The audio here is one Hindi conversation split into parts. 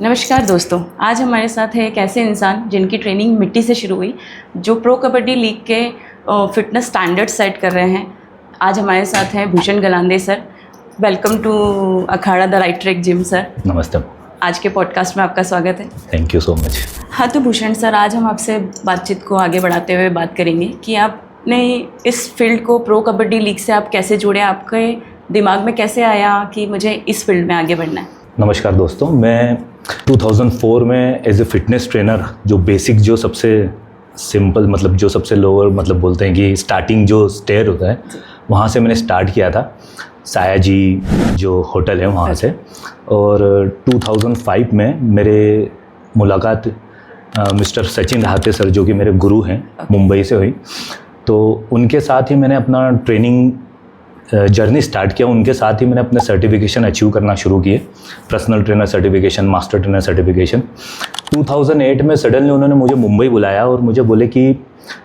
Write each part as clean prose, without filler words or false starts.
नमस्कार दोस्तों, आज हमारे साथ है एक ऐसे इंसान जिनकी ट्रेनिंग मिट्टी से शुरू हुई, जो प्रो कबड्डी लीग के फिटनेस स्टैंडर्ड सेट कर रहे हैं। आज हमारे साथ हैं Bhushan Galande sir. Welcome to Akhada the right track gym sir. नमस्ते। आज के पॉडकास्ट में आपका स्वागत है। Thank you so much. हाँ, तो भूषण सर, आज हम आपसे बातचीत को आगे बढ़ाते हुए बात करेंगे कि आपने इस फील्ड को प्रो कबड्डी लीग से आप कैसे जुड़े, आपके दिमाग में कैसे आया कि मुझे इस फील्ड में आगे बढ़ना है। नमस्कार दोस्तों, मैं 2004 में एज ए फिटनेस ट्रेनर जो बेसिक, जो सबसे सिंपल, मतलब जो सबसे लोअर, मतलब बोलते हैं कि स्टार्टिंग जो स्टेयर होता है, वहाँ से मैंने स्टार्ट किया था। साया जी जो होटल है वहाँ से। और 2005 में मेरे मुलाकात मिस्टर सचिन रहाते सर, जो कि मेरे गुरु हैं, मुंबई से हुई। तो उनके साथ ही मैंने अपना ट्रेनिंग जर्नी स्टार्ट किया। उनके साथ ही मैंने अपने सर्टिफिकेशन अचीव करना शुरू किए, personal trainer certification, master trainer certification. 2008 में सडनली उन्होंने मुझे मुंबई बुलाया और मुझे बोले कि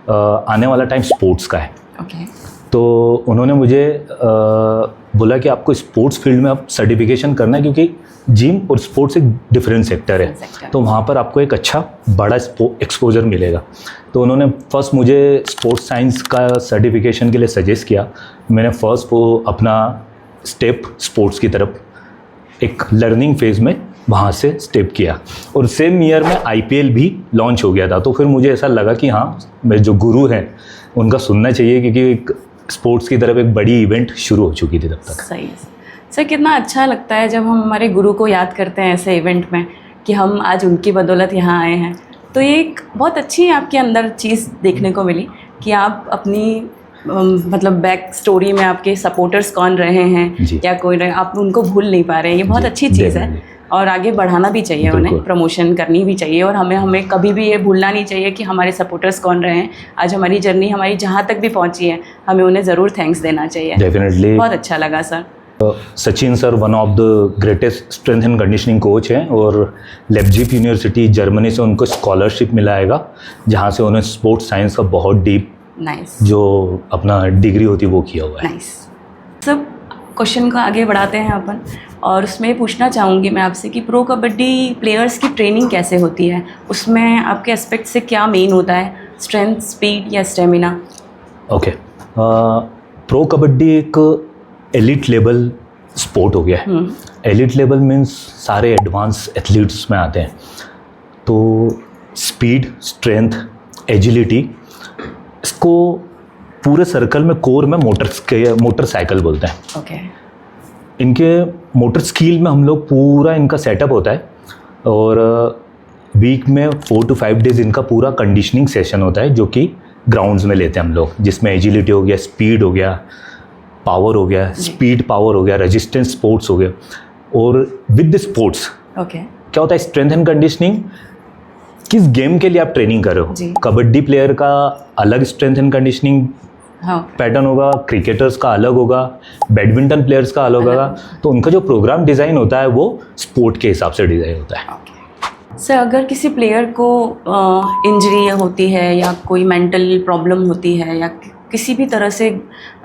आने वाला टाइम स्पोर्ट्स का है। तो उन्होंने मुझे बोला कि आपको स्पोर्ट्स फील्ड में अब सर्टिफिकेशन करना है, क्योंकि जिम और स्पोर्ट्स एक डिफरेंट सेक्टर है, तो वहाँ पर आपको एक अच्छा बड़ा एक्सपोजर मिलेगा। तो उन्होंने फर्स्ट मुझे स्पोर्ट्स साइंस का सर्टिफिकेशन के लिए सजेस्ट किया। मैंने फर्स्ट वो अपना स्टेप स्पोर्ट्स की तरफ एक लर्निंग फेज़ में वहाँ से स्टेप किया, और सेम ईयर में IPL भी लॉन्च हो गया था। तो फिर मुझे ऐसा लगा कि हाँ, मेरे जो गुरु हैं उनका सुनना चाहिए, क्योंकि एक स्पोर्ट्स की तरफ एक बड़ी इवेंट शुरू हो चुकी थी तब तक। सही सर, कितना अच्छा लगता है जब हम हमारे गुरु को याद करते हैं ऐसे इवेंट में कि हम आज उनकी बदौलत यहाँ आए हैं। तो ये एक बहुत अच्छी आपके अंदर चीज़ देखने को मिली कि आप अपनी मतलब बैक स्टोरी में आपके सपोर्टर्स कौन रहे हैं या कोई रहे, आप उनको भूल नहीं पा रहे हैं। ये बहुत अच्छी चीज़ है और आगे बढ़ाना भी चाहिए, उन्हें प्रमोशन करनी भी चाहिए। और हमें कभी भी ये भूलना नहीं चाहिए कि हमारे सपोर्टर्स कौन रहे हैं। आज हमारी जर्नी हमारी जहाँ तक भी पहुँची है, हमें उन्हें ज़रूर थैंक्स देना चाहिए। डेफिनेटली। बहुत अच्छा लगा sir. Sachin sir one of the greatest strength and conditioning coach हैं, और लेप्जिग यूनिवर्सिटी जर्मनी से उनको स्कॉलरशिप मिला है, जहाँ से उन्होंने स्पोर्ट्स साइंस का बहुत डीप जो अपना डिग्री होती है वो किया हुआ है। सब क्वेश्चन को आगे बढ़ाते हैं अपन, और उसमें पूछना चाहूँगी मैं आपसे कि प्रो कबड्डी प्लेयर्स की ट्रेनिंग कैसे होती है, उसमें आपके एस्पेक्ट से क्या मेन होता है, स्ट्रेंथ, स्पीड या स्टेमिना? ओके, प्रो कबड्डी एक एलिट लेवल स्पोर्ट हो गया है। एलिट लेवल मीन्स सारे एडवांस एथलीट्स में आते हैं। तो स्पीड, स्ट्रेंथ, एजिलिटी, इसको पूरे सर्कल में कोर में मोटरसाइकिल बोलते हैं। इनके मोटर स्किल में हम लोग पूरा इनका सेटअप होता है, और वीक में 4 to 5 डेज इनका पूरा कंडीशनिंग सेशन होता है, जो कि ग्राउंड्स में लेते हैं हम लोग, जिसमें एजिलिटी हो गया, स्पीड हो गया, पावर हो गया, स्पीड पावर हो गया, रेजिस्टेंस स्पोर्ट्स हो गया। और विद द स्पोर्ट्स क्या होता है, स्ट्रेंथ एंड कंडीशनिंग, किस गेम के लिए आप ट्रेनिंग कर रहे हो। कबड्डी प्लेयर का अलग स्ट्रेंथ एंड कंडीशनिंग पैटर्न होगा, क्रिकेटर्स का अलग होगा, बैडमिंटन प्लेयर्स का अलग होगा। तो उनका जो प्रोग्राम डिज़ाइन होता है वो स्पोर्ट के हिसाब से डिज़ाइन होता है। सर, अगर किसी प्लेयर को इंजरी होती है या कोई मेंटल प्रॉब्लम होती है या किसी भी तरह से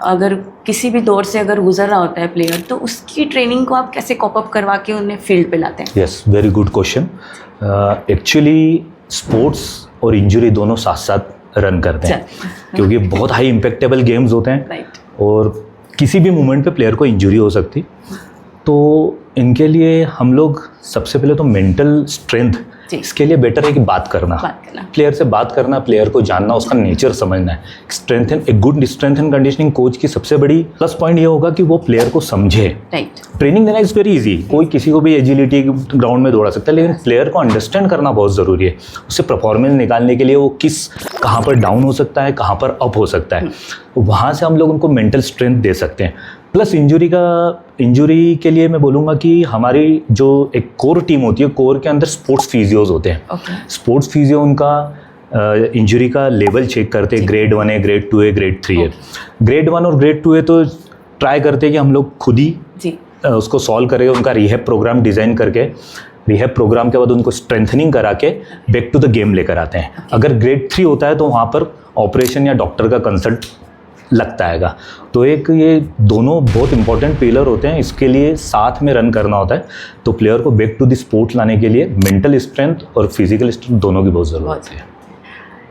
अगर किसी भी दौर से अगर गुजर रहा होता है प्लेयर, तो उसकी ट्रेनिंग को आप कैसे कॉप अप करवा के उन्हें फील्ड पे लाते हैं? Yes, very good question. Actually sports और इंजरी दोनों साथ साथ रन करते हैं, क्योंकि बहुत हाई इम्पैक्टेबल गेम्स होते हैं, और किसी भी मोमेंट पे प्लेयर को इंजरी हो सकती। तो इनके लिए हम लोग सबसे पहले तो मेंटल स्ट्रेंथ, इसके लिए बेटर है कि बात करना, प्लेयर से बात करना, प्लेयर को जानना, उसका नेचर समझना है। एक good strength and conditioning coach की सबसे बड़ी प्लस पॉइंट ये होगा कि वो प्लेयर को समझे। ट्रेनिंग देना इज़ वेरी इजी, कोई किसी को भी एजिलिटी ग्राउंड में दौड़ा सकता है, लेकिन प्लेयर को अंडरस्टैंड करना बहुत ज़रूरी है। उससे परफॉर्मेंस निकालने के लिए वो कहाँ पर डाउन हो सकता है, कहाँ पर अप हो सकता है, वहाँ से हम लोग उनको मेंटल स्ट्रेंथ दे सकते हैं। प्लस इंजरी के लिए मैं बोलूँगा कि हमारी जो एक कोर टीम होती है, कोर के अंदर स्पोर्ट्स फिजियोज होते हैं। स्पोर्ट्स फिजियो उनका इंजरी का लेवल चेक करते हैं, ग्रेड 1 है, ग्रेड 2 है, ग्रेड 3 है। ग्रेड 1 और ग्रेड 2 है तो ट्राई करते हैं कि हम लोग खुद ही उसको सॉल्व करें, उनका रिहैब प्रोग्राम डिज़ाइन करके, रिहैब प्रोग्राम के बाद उनको स्ट्रेंथनिंग करा के बैक टू द गेम लेकर आते हैं। अगर ग्रेड 3 होता है तो वहाँ पर ऑपरेशन या डॉक्टर का कंसल्ट लगता हैगा। तो एक ये दोनों बहुत इंपॉर्टेंट पिलर होते हैं, इसके लिए साथ में रन करना होता है। तो प्लेयर को बैक टू द स्पोर्ट लाने के लिए मेंटल स्ट्रेंथ और फिजिकल स्ट्रेंथ दोनों की बहुत ज़रूरत है।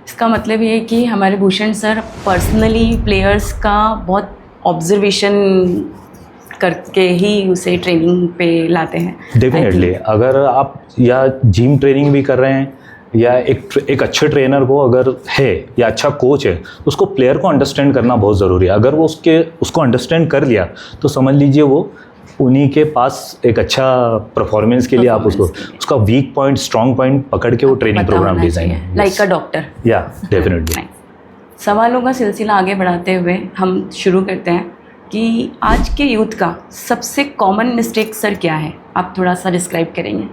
इसका मतलब ये है कि हमारे भूषण सर पर्सनली प्लेयर्स का बहुत ऑब्जर्वेशन करके ही उसे ट्रेनिंग पे लाते हैं। डेफिनेटली, अगर आप या जिम ट्रेनिंग भी कर रहे हैं या एक अच्छे ट्रेनर को अगर है या अच्छा कोच है तो उसको प्लेयर को अंडरस्टैंड करना बहुत ज़रूरी है। अगर वो उसको अंडरस्टैंड कर लिया तो समझ लीजिए वो उन्हीं के पास एक अच्छा परफॉर्मेंस के लिए आप उसका वीक पॉइंट स्ट्रॉन्ग पॉइंट पकड़ के वो training program design like a doctor. या डेफिनेटली। सवालों का सिलसिला आगे बढ़ाते हुए हम शुरू करते हैं कि आज के यूथ का सबसे कॉमन मिस्टेक सर क्या है, आप थोड़ा सा डिस्क्राइब करेंगे?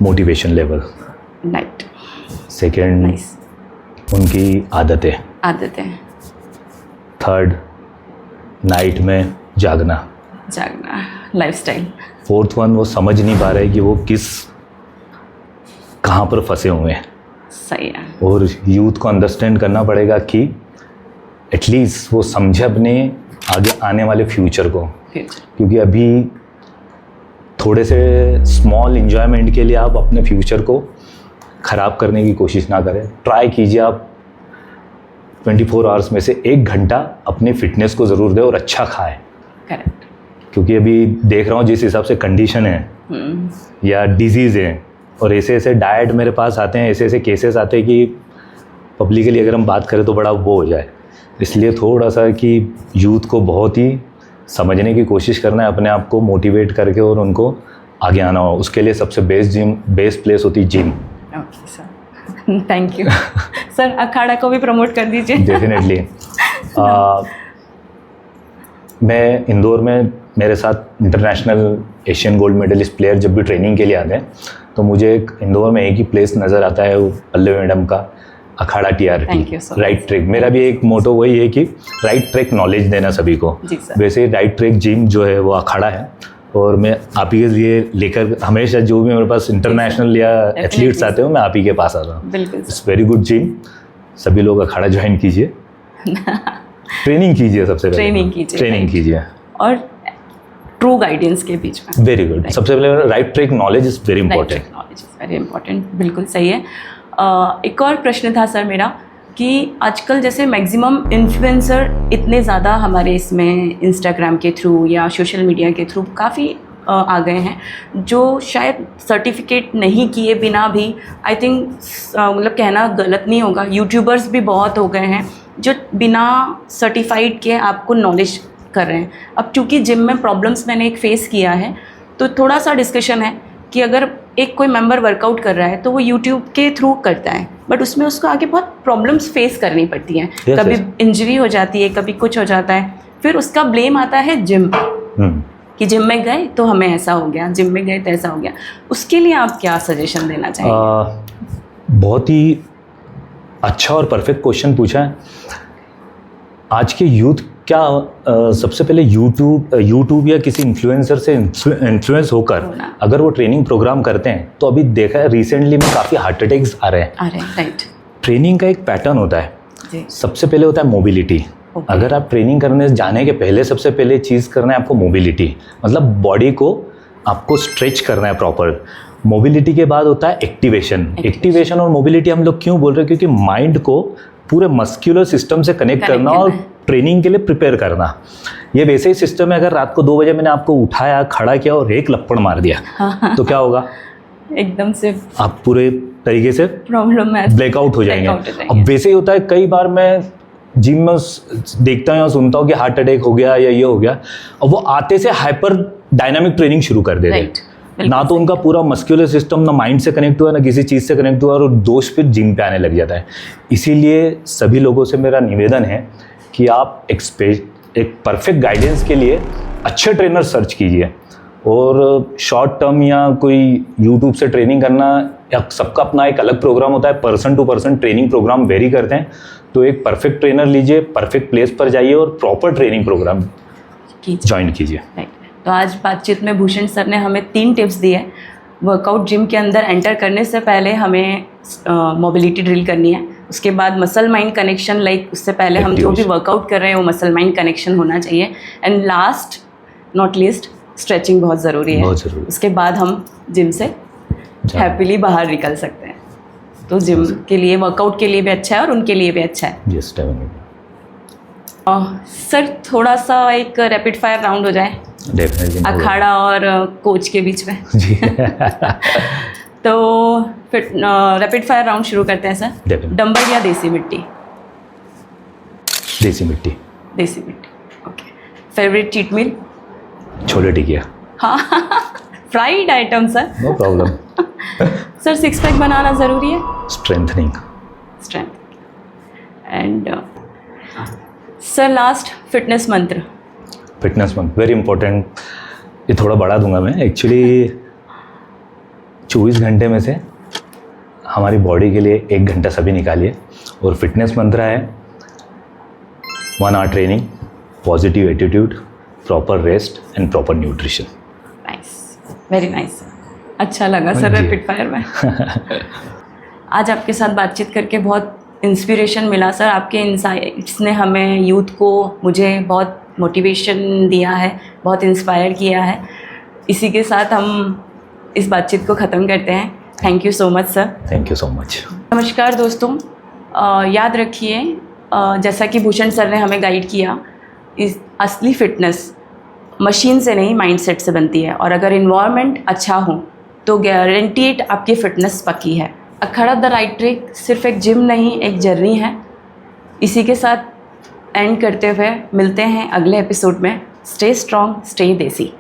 Motivation level, right. सेकेंड उनकी आदतें, थर्ड नाइट में जागना, लाइफस्टाइल। फोर्थ वन वो समझ नहीं पा रहे कि वो कहाँ पर फंसे हुए हैं। सही है। और यूथ को अंडरस्टैंड करना पड़ेगा कि एटलीस्ट वो समझे अपने आगे आने वाले फ्यूचर को, क्योंकि अभी थोड़े से स्मॉल इंजॉयमेंट के लिए आप अपने फ्यूचर को ख़राब करने की कोशिश ना करें। ट्राई कीजिए आप 24 आवर्स में से 1 घंटा अपनी फिटनेस को ज़रूर दें और अच्छा खाएं। करेक्ट। क्योंकि अभी देख रहा हूँ जिस हिसाब से कंडीशन है या डिजीज़ है और ऐसे डाइट मेरे पास आते हैं, ऐसे केसेस आते हैं कि पब्लिकली अगर हम बात करें तो बड़ा वो हो जाए। इसलिए थोड़ा सा कि यूथ को बहुत ही समझने की कोशिश करना है, अपने आप को मोटिवेट करके और उनको आगे आना हो। उसके लिए सबसे बेस्ट प्लेस होती है gym. Okay sir, thank you. Sir अखाड़ा को भी प्रमोट कर दीजिए। डेफिनेटली। मैं इंदौर में, मेरे साथ international Asian gold medallist player जब भी ट्रेनिंग के लिए आते हैं तो मुझे इंदौर में एक ही प्लेस नज़र आता है, वो पल्लवी मैडम का अखाड़ा TRT, राइट ट्रैक। मेरा भी एक मोटो वही है कि राइट ट्रैक नॉलेज देना सभी को। वैसे राइट ट्रैक जिम जो है वो अखाड़ा है और मैं आप ही के लिए लेकर हमेशा जो भी मेरे पास इंटरनेशनल या एथलीट्स आते हो मैं आप ही के पास आता हूँ। इट्स वेरी गुड जिम, सभी लोग अखाड़ा ज्वाइन कीजिए। ट्रेनिंग कीजिए, सबसे पहले ट्रेनिंग कीजिए और ट्रू गाइडेंस के बीच में। Very good. सबसे पहले right track knowledge is very important. बिल्कुल सही है। एक और प्रश्न था सर मेरा कि आजकल जैसे मैक्सिमम इन्फ्लुएंसर इतने ज़्यादा हमारे इसमें इंस्टाग्राम के थ्रू या सोशल मीडिया के थ्रू काफ़ी आ गए हैं, जो शायद सर्टिफिकेट नहीं किए बिना भी, आई थिंक मतलब कहना गलत नहीं होगा, यूट्यूबर्स भी बहुत हो गए हैं जो बिना सर्टिफाइड के आपको नॉलेज कर रहे हैं। अब चूँकि जिम में प्रॉब्लम्स मैंने एक फ़ेस किया है तो थोड़ा सा डिस्कशन है कि अगर एक कोई मेंबर वर्कआउट कर रहा है तो वो यूट्यूब के थ्रू करता है, बट उसमें उसको आगे बहुत प्रॉब्लम्स फेस करनी पड़ती हैं। कभी इंजरी हो जाती है, कभी कुछ हो जाता है, फिर उसका ब्लेम आता है जिम कि जिम में गए तो हमें ऐसा हो गया, जिम में गए तो ऐसा हो गया। उसके लिए आप क्या सजेशन देना चाहेंगे? बहुत ही अच्छा और परफेक्ट क्वेश्चन पूछा है। आज के यूथ क्या सबसे पहले यूट्यूब या किसी इन्फ्लुएंसर से इन्फ्लुएंस होकर अगर वो ट्रेनिंग प्रोग्राम करते हैं तो अभी देखा है रिसेंटली में काफ़ी हार्ट अटैक्स आ रहे हैं। राइट। ट्रेनिंग का एक पैटर्न होता है। सबसे पहले होता है मोबिलिटी। अगर आप ट्रेनिंग करने जाने के पहले सबसे पहले चीज़ करना है आपको मोबिलिटी, मतलब बॉडी को आपको स्ट्रेच करना है प्रॉपर। मोबिलिटी के बाद होता है एक्टिवेशन और मोबिलिटी हम लोग क्यों बोल रहे हैं, क्योंकि माइंड को पूरे मस्कुलर सिस्टम से कनेक्ट करना और ट्रेनिंग के लिए प्रिपेयर करना। ये वैसे ही सिस्टम है, अगर रात को 2 बजे मैंने आपको उठाया, खड़ा किया और एक लपड़ मार दिया तो क्या होगा? एकदम से आप पूरे तरीके से प्रॉब्लम में ब्लैकआउट हो जाएंगे। अब वैसे ही होता है, कई बार मैं जिम में देखता हूँ, सुनता हूँ कि हार्ट अटैक हो गया या ये हो गया, और वो आते से हाइपर डायनामिक ट्रेनिंग शुरू कर देते हैं। ना तो उनका पूरा मस्कुलर सिस्टम ना माइंड से कनेक्ट हुआ, ना किसी चीज़ से कनेक्ट हुआ, और दोष फिर जिम पे आने लग जाता है। इसीलिए सभी लोगों से मेरा निवेदन है कि आप एक परफेक्ट गाइडेंस के लिए अच्छे ट्रेनर सर्च कीजिए। और शॉर्ट टर्म या कोई यूट्यूब से ट्रेनिंग करना, या सबका अपना एक अलग प्रोग्राम होता है, person to person training program vary करते हैं। तो एक परफेक्ट ट्रेनर लीजिए, परफेक्ट प्लेस पर जाइए और प्रॉपर ट्रेनिंग प्रोग्राम ज्वाइन कीजिए। तो आज बातचीत में भूषण सर ने हमें 3 टिप्स दिए हैं। वर्कआउट जिम के अंदर एंटर करने से पहले हमें मोबिलिटी ड्रिल करनी है, उसके बाद मसल माइंड कनेक्शन, लाइक उससे पहले हम जो भी वर्कआउट कर रहे हैं वो मसल माइंड कनेक्शन होना चाहिए। And last not least stretching बहुत ज़रूरी है। बहुत ज़रूरी। उसके बाद हम जिम से हैप्पीली बाहर निकल सकते हैं। तो जिम के लिए, वर्कआउट के लिए भी अच्छा है और उनके लिए भी अच्छा है। Yes definitely. सर थोड़ा सा एक रैपिड फायर राउंड हो जाए डेफिनेटली। अखाड़ा और कोच के बीच में। जी। तो फिर रैपिड फायर राउंड शुरू करते हैं सर। Definitely. डंबल या देसी मिट्टी? देसी मिट्टी। देसी मिट्टी, ओके। Favourite cheat meal? छोले टिकिया। हाँ, fried item sir. No problem. Sir six pack बनाना ज़रूरी है? Strengthening. Strength. And sir last fitness मंत्र? फिटनेस मंथ वेरी इंपॉर्टेंट। ये थोड़ा बढ़ा दूंगा मैं। एक्चुअली 24 घंटे में से हमारी बॉडी के लिए 1 घंटा सभी निकालिए, और फिटनेस मंत्र है 1 hour training, positive attitude, proper rest and proper nutrition. Nice, very nice. अच्छा लगा सर रैपिड फायर में। आज आपके साथ बातचीत करके बहुत इंस्पिरेशन मिला सर। आपके इंसाइट्स ने हमें, यूथ को, मुझे बहुत मोटिवेशन दिया है, बहुत इंस्पायर किया है। इसी के साथ हम इस बातचीत को ख़त्म करते हैं। Thank you so much sir. Thank you so much. नमस्कार दोस्तों, याद रखिए जैसा कि भूषण सर ने हमें गाइड किया, इस असली फिटनेस मशीन से नहीं माइंडसेट से बनती है। और अगर इन्वायरमेंट अच्छा हो तो गारंटीड आपकी फ़िटनेस पक्की है। अखाड़ा द राइट ट्रिक सिर्फ एक जिम नहीं, एक जर्नी है। इसी के साथ एंड करते हुए मिलते हैं अगले एपिसोड में। स्टे स्ट्रॉन्ग, स्टे देसी।